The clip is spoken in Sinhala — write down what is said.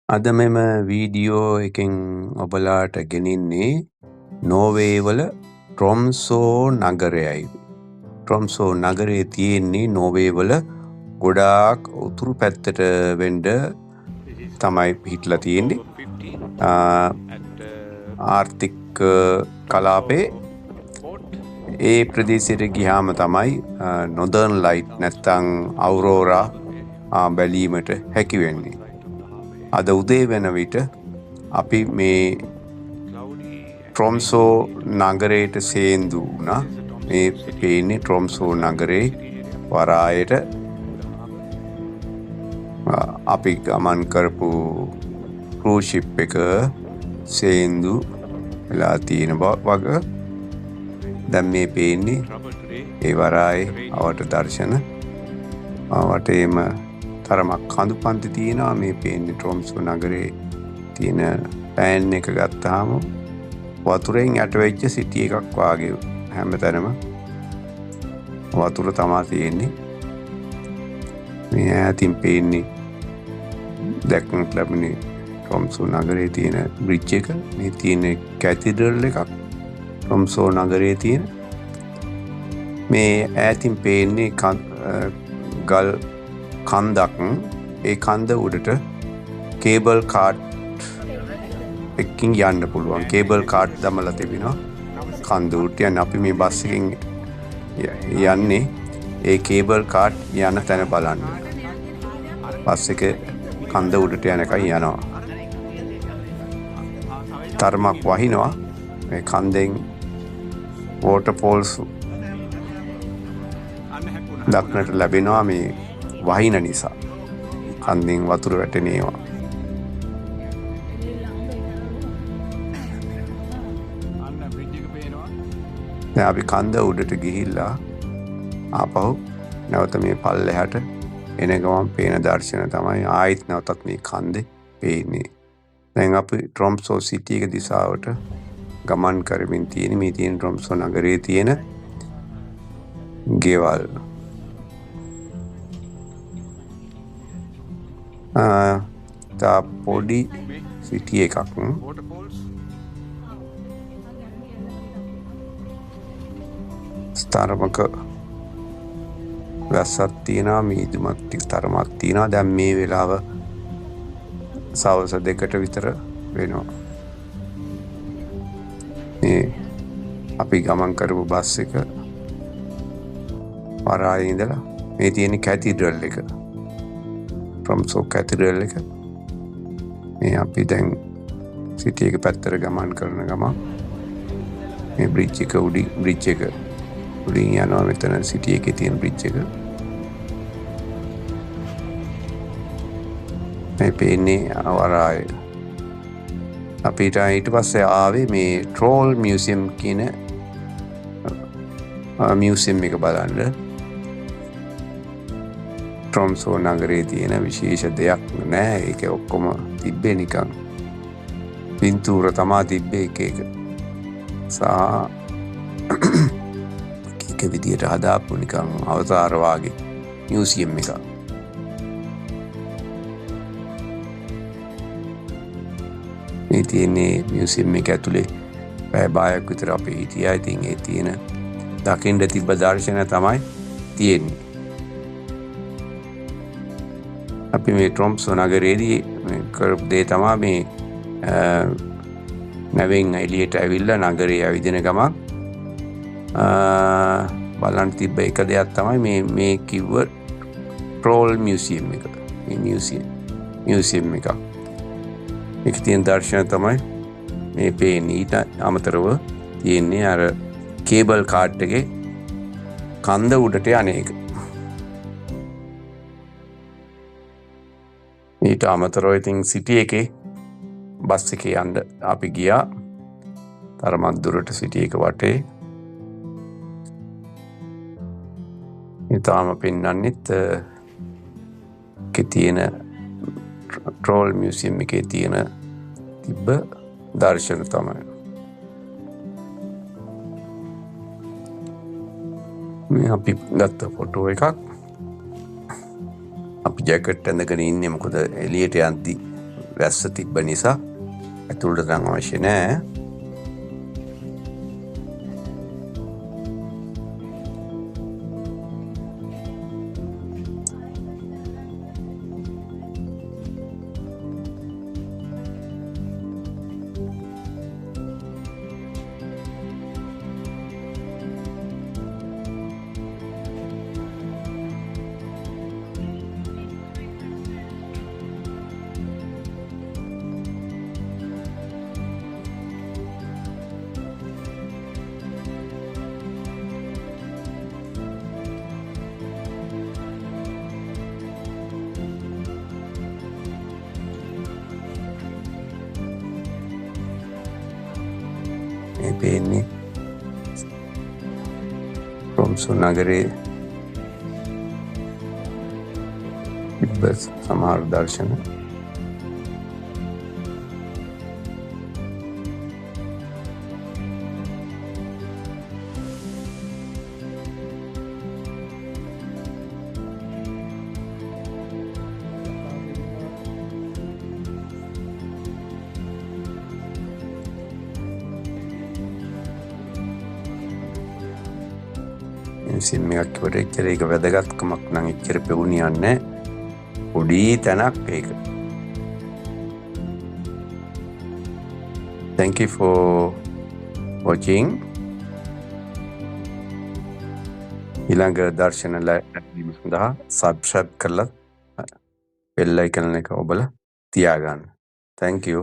අද මෙම වීඩියෝ එකෙන් ඔබලාට ගෙනින්නේ නෝර්වේ වල ට්‍රොම්සෝ නගරයයි. ට්‍රොම්සෝ නගරයේ තියෙන්නේ නෝර්වේ වල ගොඩාක් උතුරු පැත්තට වෙන්න තමයි පිහිටලා තියෙන්නේ. ආර්ථික කලාපේ ඒ ප්‍රදේශයට ගියාම තමයි නොදර්න් ලයිට් නැත්තම් අවුරෝරා බැලීමට හැකි වෙන්නේ. අද උදේ වෙන විට අපි මේ ට්‍රොම්සෝ නගරයට සේන්දු වුණා. මේ පේන්නේ ට්‍රොම්සෝ නගරේ වරායට අපි ගමන් කරපු ක්‍රූස් ෂිප් එක සේන්දු වෙලා තියෙන වගේ. දැන් මේ පේන්නේ ඒ වරායේ අවට දර්ශන වටේම තරමක් කඳු පන්ති තියෙනවා. මේ පේන්නේ ට්‍රොම්සෝ නගරේ තියෙන ප්ලෑන් එක ගත්තාම වතුරෙන් යට වෙච්ච සිටි එකක් වාගේ හැමතැනම වතුර තමයි තියෙන්නේ. මේ ඈතින් පේන්නේ දැක්නට ලැබෙන්නේ ට්‍රොම්සෝ නගරේ තියෙන බ්‍රිජ් එක. මේ තියෙන කැතිඩ්‍රල් එකක් ට්‍රොම්සෝ නගරේ තියෙන. මේ ඈතින් පේන්නේ ගල් කන්දක්. ඒ කන්ද උඩට කේබල් කාට් එකකින් යන්න පුළුවන්. කේබල් කාට් දමලා තිබෙනවා කන්ද උඩට යන. අපි මේ බස් එකෙන් යන්නේ ඒ කේබල් කාට් යන තැන බලන්න. බස් එක කන්ද උඩට යනකම් යනවා. තරමක් වහිනවා. මේ කන්දෙන් වෝටර්ෆෝල්ස් දක්නට ලැබෙනවා මේ වහින නිසා. කන්දෙන් වතුර වැටෙන ඒවා. දැන් අපි කන්ද උඩට ගිහිල්ලා ආපහු නැවත මේ පල්ලෙහාට එන ගමන් පේන දර්ශන තමයි ආයෙත් නැවතත් මේ කන්දේ පේන්නේ. දැන් අපි ට්‍රොම්සෝ සිටි එක දිශාවට ගමන් කරමින් තියෙන. මේ තියෙන ට්‍රොම්සෝ නගරයේ තියෙන ගෙවල්. තා පොඩි සිටි එකක්. තරමක වැස්සක් තියෙනවා. මීදුමක් ටික තරමක් තියෙනවා. දැන් මේ වෙලාව සවස් 2ට විතර වෙනවා. මේ අපි ගමන් කරපු බස් එක වරායේ ඉඳලා මේ තියෙන කැතිඩ්‍රල් එක. ට්‍රොම්සෝ කැතිඩ්‍රල් එක. මේ අපි දැන් සිටි එක පැත්තට ගමන් කරන ගමන් මේ බ්‍රිජ් එක උඩින් යනවා. මෙතන සිටි එකේ තියෙන බ්‍රිජ් එක. මේ පේන්නේ වරාය. අපිට ඊට පස්සේ ආවේ මේ ට්‍රෝල් මියුසියම් කියන මියුසියම් එක බලන්න. ට්‍රොම්සෝ නගරේ තියෙන විශේෂ දෙයක් නෑ. ඒක ඔක්කොම තිබ්බේ නිකන් පින්තූර තමා තිබ්බේ එක. එක විදියට හදාපු නිකන් අවතාර වාගේ මියුසියම් එකක්. මේ තියෙන්නේ මියුසියම් එක ඇතුලේ පැය භාගයක් විතර අපි හිටියා. ඉතින් ඒ තියෙන දකින්න තිබ්බ දර්ශන තමයි තියෙන්නේ. අපි මේ ට්‍රොම්සෝ නගරයේදී කරපු දේ තමයි මේ නැවෙන් එළියට ඇවිල්ලා නගරේ ඇවිදින ගමන් බලන්න තිබ්බ එක දෙයක් තමයි මේ කිව්ව ට්‍රෝල් මියුසියම් එක. මේ මියුසියම් එක. ඒක තියෙන දර්ශන තමයි මේ පේන්නේ. ඊට අමතරව තියෙන්නේ අර කේබල් කාට් එකේ කන්ද උඩට යන එක. ඊට අමතරව ඉතින් සිටි එකේ බස් එකේ යන්න අපි ගියා. තරමක් දුරට සිටි එක වටේ. ඊටාම පෙන්වන්නෙත් තියෙන ට්‍රෝල් මියුසියම් එකේ තියෙන තිබ්බ දර්ශන තමයි. මේ අපි ගත්ත ෆොටෝ එකක්. අපි ජැකට් ඇඳගෙන ඉන්නේ මොකද එළියට යද්දි වැස්ස තිබ්බ නිසා ඇතුළට නම් අවශ්‍ය නෑ. මේ පේන්නේ රොම්සු නගරේ තිබ්බ සමහර දර්ශන. මියුසියම් එකක් කිව්වට එච්චර ඒක වැදගත්කමක් නම් එච්චර පෙවුනියන්නේ නැහැ. පොඩි තැනක් ඒක. Thank you for watching. ඊළඟ දර්ශන ලැබීම සඳහා subscribe කරලා bell icon එක ඔබලා තියාගන්න. Thank you.